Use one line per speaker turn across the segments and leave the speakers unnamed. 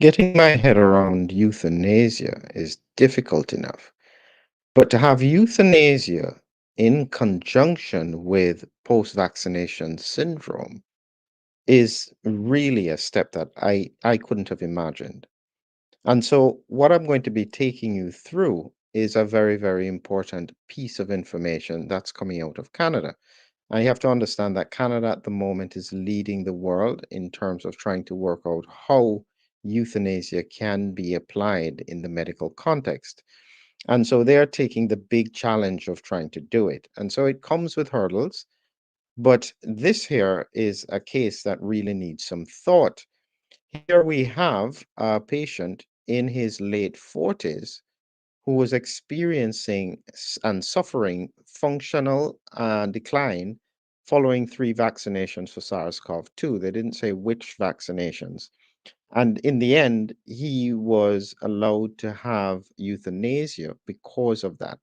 Getting my head around euthanasia is difficult enough, but to have euthanasia in conjunction with post-vaccination syndrome is really a step that I couldn't have imagined. And so, what I'm going to be taking you through is a very, very important piece of information that's coming out of Canada. And you have to understand that Canada at the moment is leading the world in terms of trying to work out how euthanasia can be applied in the medical context. And so they're taking the big challenge of trying to do it. And so it comes with hurdles, but this here is a case that really needs some thought. Here we have a patient in his late 40s who was experiencing and suffering functional decline following three vaccinations for SARS-CoV-2. They didn't say which vaccinations. And in the end, he was allowed to have euthanasia because of that.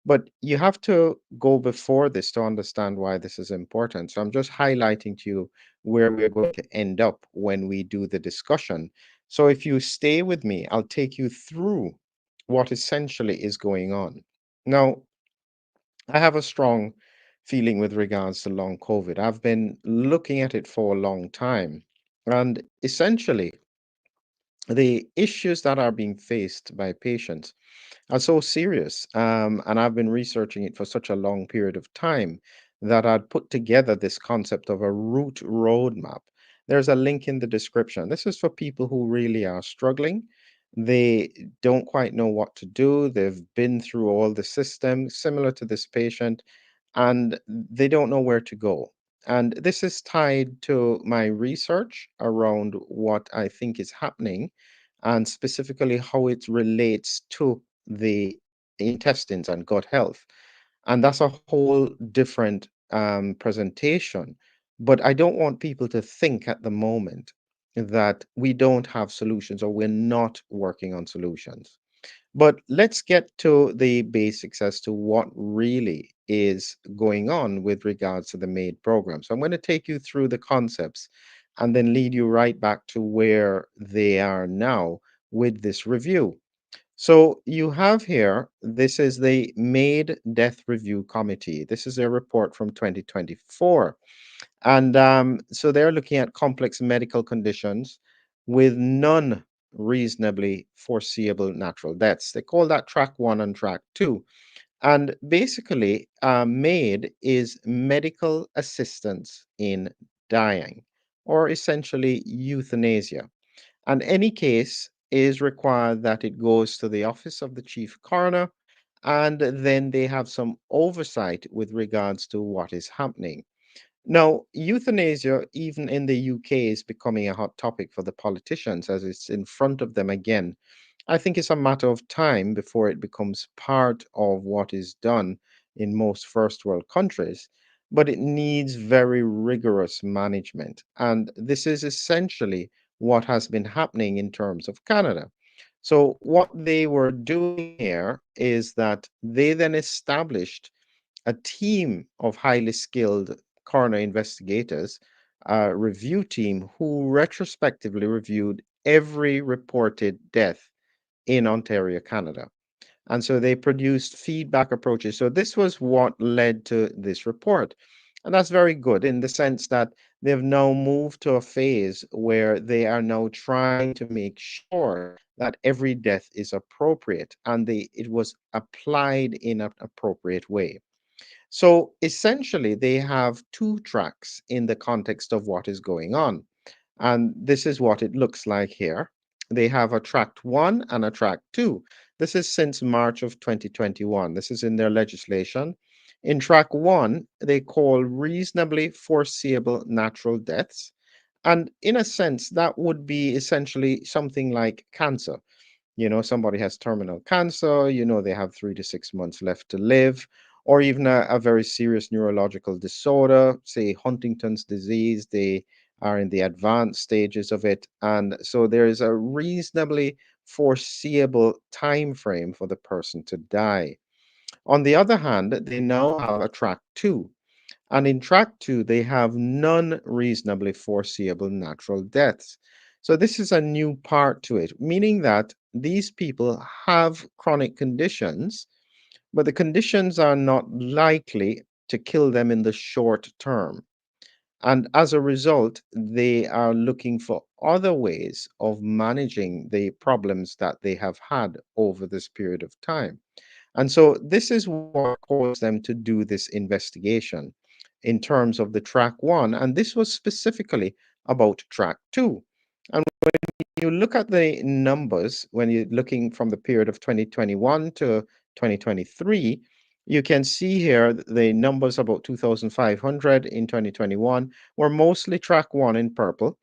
But you have to go before this to understand why this is important. So I'm just highlighting to you where we're going to end up when we do the discussion. So if you stay with me, I'll take you through what essentially is going on. Now, I have a strong feeling with regards to long COVID. I've been looking at it for a long time. And essentially, the issues that are being faced by patients are so serious. And I've been researching it for such a long period of time that I'd put together this concept of a route roadmap. There's a link in the description. This is for people who really are struggling. They don't quite know what to do. They've been through all the systems, similar to this patient, and they don't know where to go. And this is tied to my research around what I think is happening and specifically how it relates to the intestines and gut health. And that's a whole different presentation. But I don't want people to think at the moment that we don't have solutions or we're not working on solutions. But let's get to the basics as to what really is going on with regards to the MAiD program. So I'm going to take you through the concepts and then lead you right back to where they are now with this review. So you have here, this is the MAiD Death Review Committee. This is a report from 2024. And so they're looking at complex medical conditions with none reasonably foreseeable natural deaths. They call that track one and track two. And basically, MAID is medical assistance in dying, or essentially euthanasia. And any case is required that it goes to the office of the chief coroner, and then they have some oversight with regards to what is happening. Now, euthanasia, even in the UK, is becoming a hot topic for the politicians as it's in front of them again. I think it's a matter of time before it becomes part of what is done in most first world countries, but it needs very rigorous management. And this is essentially what has been happening in terms of Canada. So, what they were doing here is that they then established a team of highly skilled coroner investigators, a review team who retrospectively reviewed every reported death in Ontario, Canada. And so they produced feedback approaches. So this was what led to this report. And that's very good in the sense that they've now moved to a phase where they are now trying to make sure that every death is appropriate and it was applied in an appropriate way. So essentially, they have two tracks in the context of what is going on. And this is what it looks like here. They have a track one and a track two. This is since March of 2021. This is in their legislation. In track one, they call reasonably foreseeable natural deaths. And in a sense, that would be essentially something like cancer. Somebody has terminal cancer, they have 3 to 6 months left to live, or even a very serious neurological disorder, say Huntington's disease, they are in the advanced stages of it. And so there is a reasonably foreseeable time frame for the person to die. On the other hand, they now have a track two. And in track two, they have non reasonably foreseeable natural deaths. So this is a new part to it, meaning that these people have chronic conditions, but the conditions are not likely to kill them in the short term. And as a result, they are looking for other ways of managing the problems that they have had over this period of time. And so this is what caused them to do this investigation in terms of the track one. And this was specifically about track two. And you look at the numbers when you're looking from the period of 2021 to 2023, you can see here the numbers about 2,500 in 2021 were mostly track one in purple,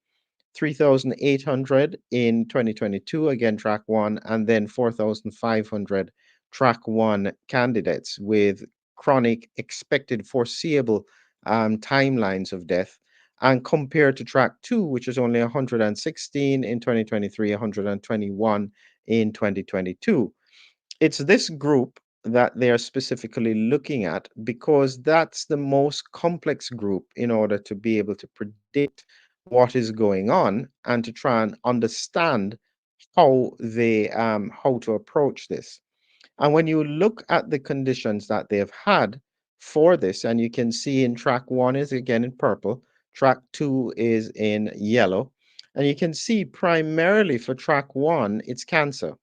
3,800 in 2022, again, track one, and then 4,500 track one candidates with chronic, expected, foreseeable timelines of death. And compared to track two, which is only 116 in 2023, 121 in 2022. It's this group that they are specifically looking at because that's the most complex group in order to be able to predict what is going on and to try and understand how to approach this. And when you look at the conditions that they've had for this, and you can see in track one is again in purple, track two is in yellow, and you can see primarily for track one, it's cancer,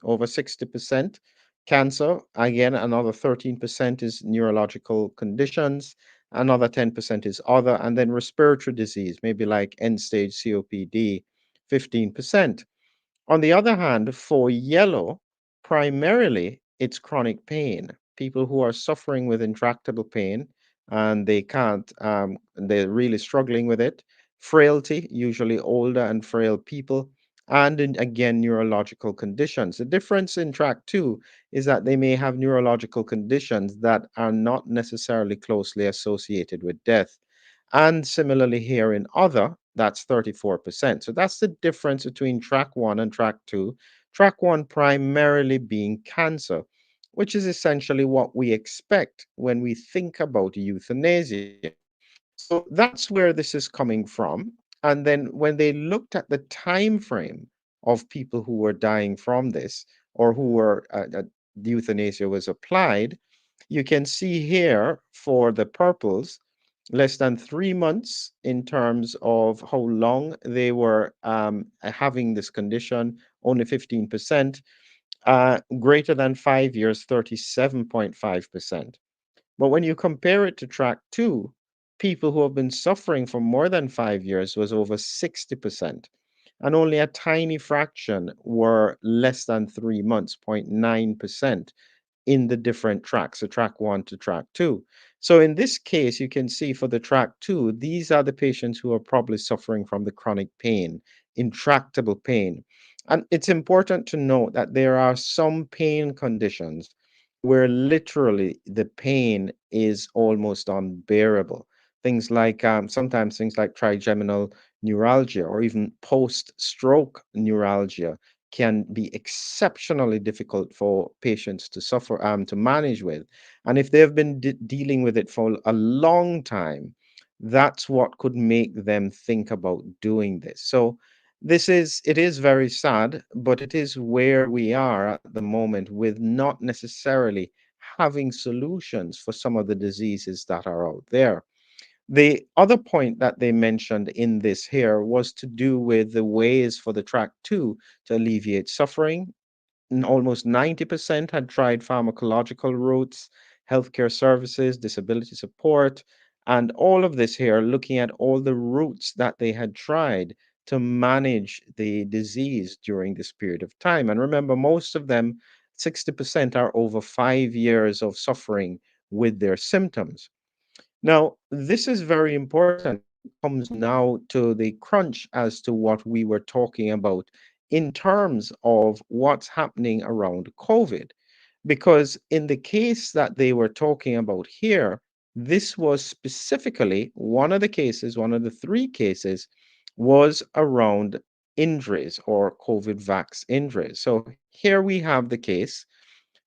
over 60%. Cancer, again, another 13% is neurological conditions, another 10% is other, and then respiratory disease, maybe like end stage COPD, 15%. On the other hand, for yellow, primarily it's chronic pain. People who are suffering with intractable pain and they can't, they're really struggling with it. Frailty, usually older and frail people, and again, neurological conditions. The difference in track two is that they may have neurological conditions that are not necessarily closely associated with death. And similarly, here in other, that's 34%. So that's the difference between track one and track two. Track one primarily being cancer, which is essentially what we expect when we think about euthanasia. So that's where this is coming from. And then when they looked at the time frame of people who were dying from this or who were euthanasia was applied, you can see here for the purples less than 3 months in terms of how long they were having this condition, only 15%, greater than 5 years, 37.5%. But when you compare it to track two, people who have been suffering for more than 5 years was over 60%. And only a tiny fraction were less than 3 months, 0.9% in the different tracks, so track one to track two. So in this case, you can see for the track two, these are the patients who are probably suffering from the chronic pain, intractable pain. And it's important to note that there are some pain conditions where literally the pain is almost unbearable. Things like sometimes things like trigeminal neuralgia or even post-stroke neuralgia can be exceptionally difficult for patients to suffer to manage with. And if they've been dealing with it for a long time, that's what could make them think about doing this. So it is very sad, but it is where we are at the moment with not necessarily having solutions for some of the diseases that are out there. The other point that they mentioned in this here was to do with the ways for the track two to alleviate suffering. Almost 90% had tried pharmacological routes, healthcare services, disability support, and all of this here, looking at all the routes that they had tried to manage the disease during this period of time. And remember, most of them, 60%, are over 5 years of suffering with their symptoms. Now, this is very important when it comes now to the crunch as to what we were talking about in terms of what's happening around COVID. Because in the case that they were talking about here, this was specifically one of the cases, one of the three cases was around injuries or COVID vax injuries. So here we have the case,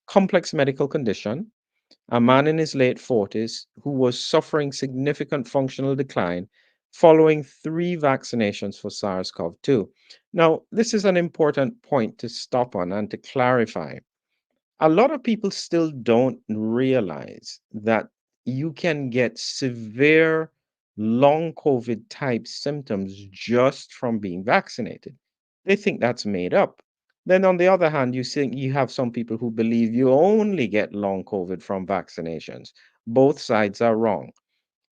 complex medical condition, a man in his late 40s who was suffering significant functional decline following 3 vaccinations for SARS-CoV-2. Now, this is an important point to stop on and to clarify. A lot of people still don't realize that you can get severe long COVID type symptoms just from being vaccinated. They think that's made up. Then, on the other hand, you have some people who believe you only get long COVID from vaccinations. Both sides are wrong.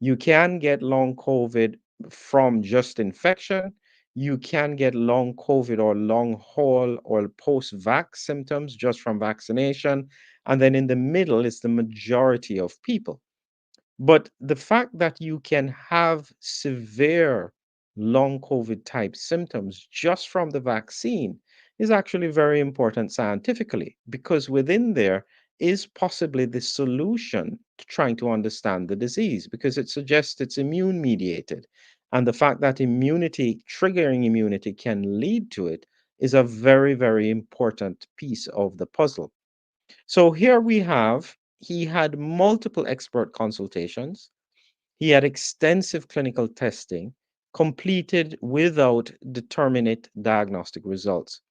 You can get long COVID from just infection. You can get long COVID or long haul or post-vax symptoms just from vaccination. And then in the middle is the majority of people. But the fact that you can have severe long COVID type symptoms just from the vaccine is actually very important scientifically, because within there is possibly the solution to trying to understand the disease, because it suggests it's immune mediated. And the fact that triggering immunity can lead to it is a very, very important piece of the puzzle. So here we have, he had multiple expert consultations. He had extensive clinical testing completed without determinate diagnostic results.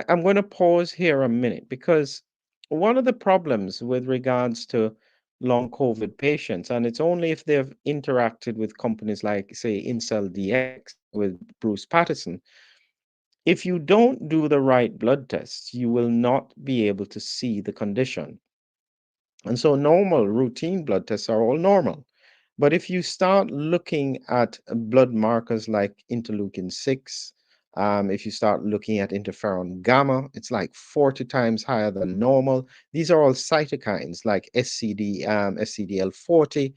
I'm going to pause here a minute, because one of the problems with regards to long COVID patients, and it's only if they've interacted with companies like, say, Incel DX with Bruce Patterson, if you don't do the right blood tests, you will not be able to see the condition. And so normal routine blood tests are all normal. But if you start looking at blood markers like interleukin 6, if you start looking at interferon gamma, it's like 40 times higher than normal. These are all cytokines like SCDL40.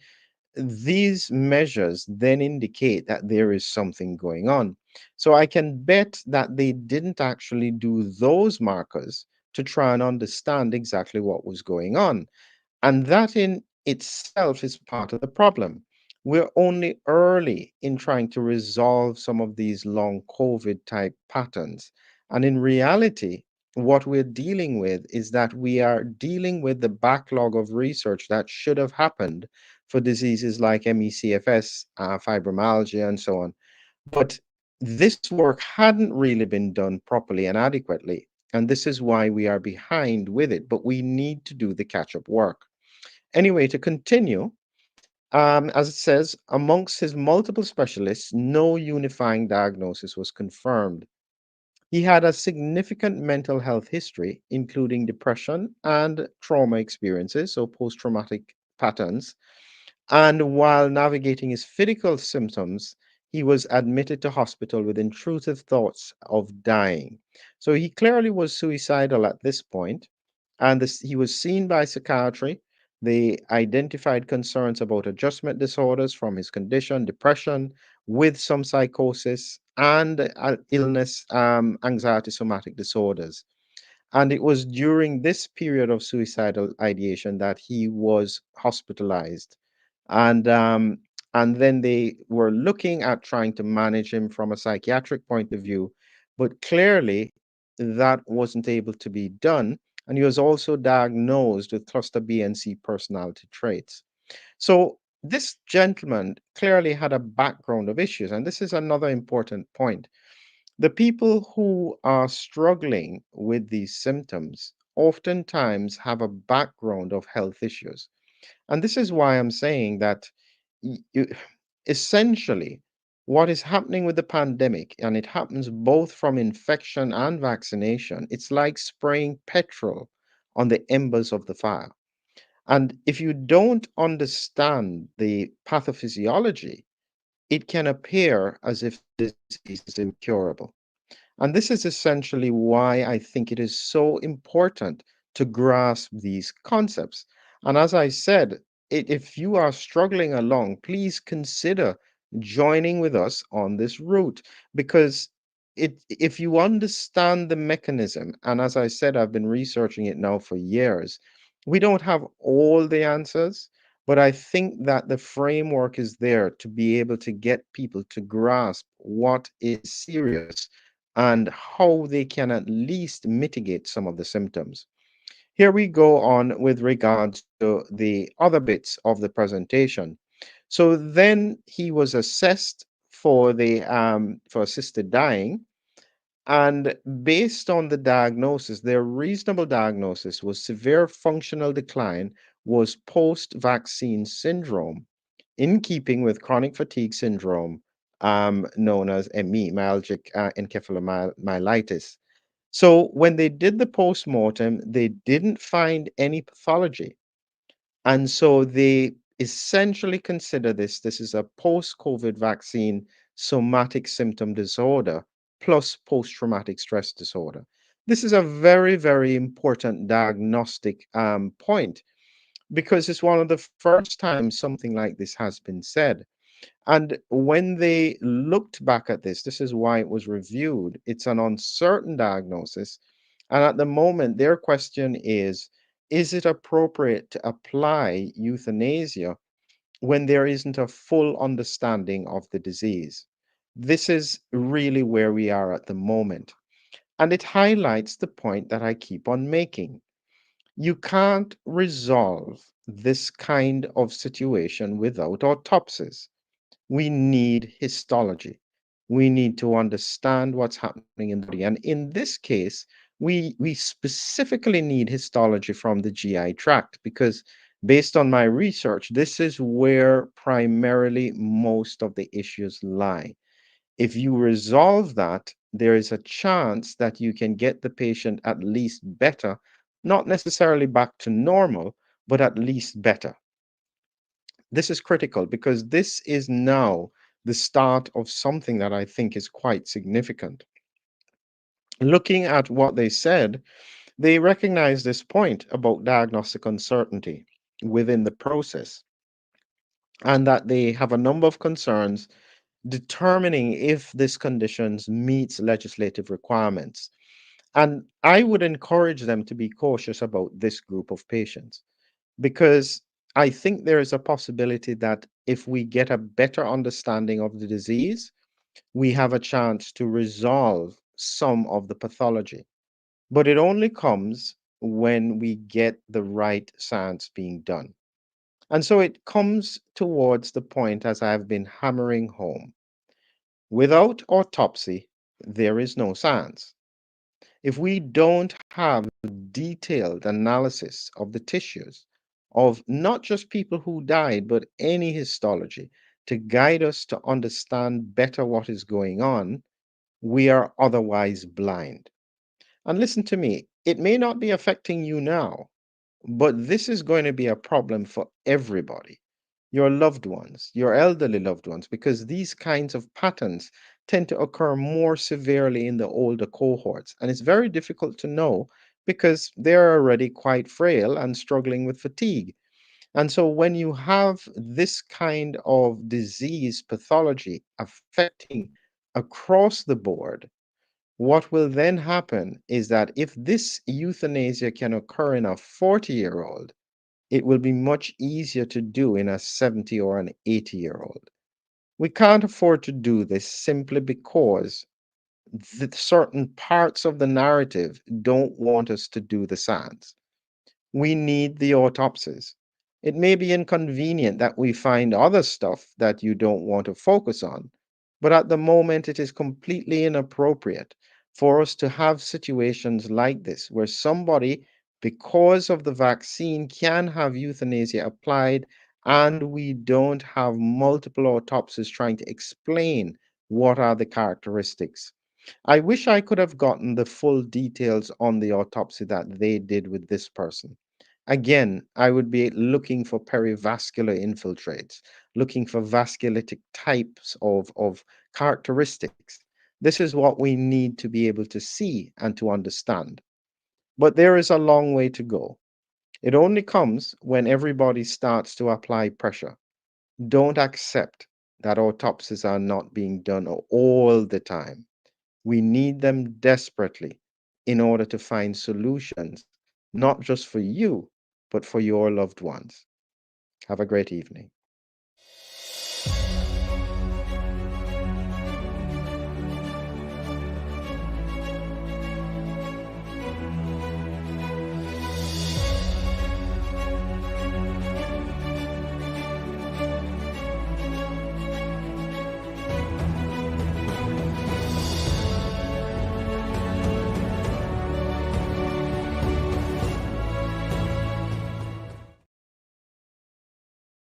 These measures then indicate that there is something going on. So I can bet that they didn't actually do those markers to try and understand exactly what was going on. And that in itself is part of the problem. We're only early in trying to resolve some of these long COVID type patterns. And in reality, what we're dealing with is that we are dealing with the backlog of research that should have happened for diseases like ME/CFS, fibromyalgia, and so on. But this work hadn't really been done properly and adequately. And this is why we are behind with it. But we need to do the catch up work. Anyway, to continue, as it says, amongst his multiple specialists, no unifying diagnosis was confirmed. He had a significant mental health history, including depression and trauma experiences, so post traumatic patterns. And while navigating his physical symptoms, he was admitted to hospital with intrusive thoughts of dying. So he clearly was suicidal at this point, and he was seen by psychiatry. They identified concerns about adjustment disorders from his condition, depression, with some psychosis, and illness, anxiety, somatic disorders. And it was during this period of suicidal ideation that he was hospitalized. And and then they were looking at trying to manage him from a psychiatric point of view, but clearly that wasn't able to be done. And he was also diagnosed with cluster B and C personality traits. So this gentleman clearly had a background of issues, and this is another important point. The people who are struggling with these symptoms oftentimes have a background of health issues. And this is why I'm saying that essentially what is happening with the pandemic, and it happens both from infection and vaccination, it's like spraying petrol on the embers of the fire. And if you don't understand the pathophysiology, it can appear as if the disease is incurable. And this is essentially why I think it is so important to grasp these concepts. And as I said, if you are struggling along, please consider joining with us on this route, because if you understand the mechanism, and as I said, I've been researching it now for years, we don't have all the answers, but I think that the framework is there to be able to get people to grasp what is serious and how they can at least mitigate some of the symptoms. Here we go on with regards to the other bits of the presentation. So then he was assessed for assisted dying, and based on the diagnosis, their reasonable diagnosis was severe functional decline was post-vaccine syndrome, in keeping with chronic fatigue syndrome, known as ME, myalgic encephalomyelitis. So when they did the post-mortem, they didn't find any pathology. And so they essentially consider this is a post-COVID vaccine somatic symptom disorder plus post-traumatic stress disorder. This is a very, very important diagnostic point because it's one of the first times something like this has been said. And when they looked back at this is why it was reviewed. It's an uncertain diagnosis. And at the moment, their question is it appropriate to apply euthanasia when there isn't a full understanding of the disease? This is really where we are at the moment. And it highlights the point that I keep on making. You can't resolve this kind of situation without autopsies. We need histology. We need to understand what's happening in the body. And in this case, we specifically need histology from the GI tract because based on my research, this is where primarily most of the issues lie. If you resolve that, there is a chance that you can get the patient at least better, not necessarily back to normal, but at least better. This is critical because this is now the start of something that I think is quite significant. Looking at what they said, they recognize this point about diagnostic uncertainty within the process, and that they have a number of concerns determining if this conditions meets legislative requirements. And I would encourage them to be cautious about this group of patients because I think there is a possibility that if we get a better understanding of the disease, we have a chance to resolve some of the pathology. But it only comes when we get the right science being done. And so it comes towards the point, as I've been hammering home, without autopsy, there is no science. If we don't have detailed analysis of the tissues of not just people who died, but any histology to guide us to understand better what is going on, we are otherwise blind. And listen to me, it may not be affecting you now, but this is going to be a problem for everybody, your loved ones, your elderly loved ones, because these kinds of patterns tend to occur more severely in the older cohorts. And it's very difficult to know because they're already quite frail and struggling with fatigue. And so when you have this kind of disease pathology affecting across the board, what will then happen is that if this euthanasia can occur in a 40-year-old, it will be much easier to do in a 70 or an 80-year-old. We can't afford to do this simply because certain parts of the narrative don't want us to do the science. We need the autopsies. It may be inconvenient that we find other stuff that you don't want to focus on, but at the moment it is completely inappropriate for us to have situations like this where somebody, because of the vaccine, can have euthanasia applied and we don't have multiple autopsies trying to explain what are the characteristics. I wish I could have gotten the full details on the autopsy that they did with this person. Again, I would be looking for perivascular infiltrates, looking for vasculitic types of characteristics. This is what we need to be able to see and to understand. But there is a long way to go. It only comes when everybody starts to apply pressure. Don't accept that autopsies are not being done all the time. We need them desperately in order to find solutions, not just for you, but for your loved ones. Have a great evening.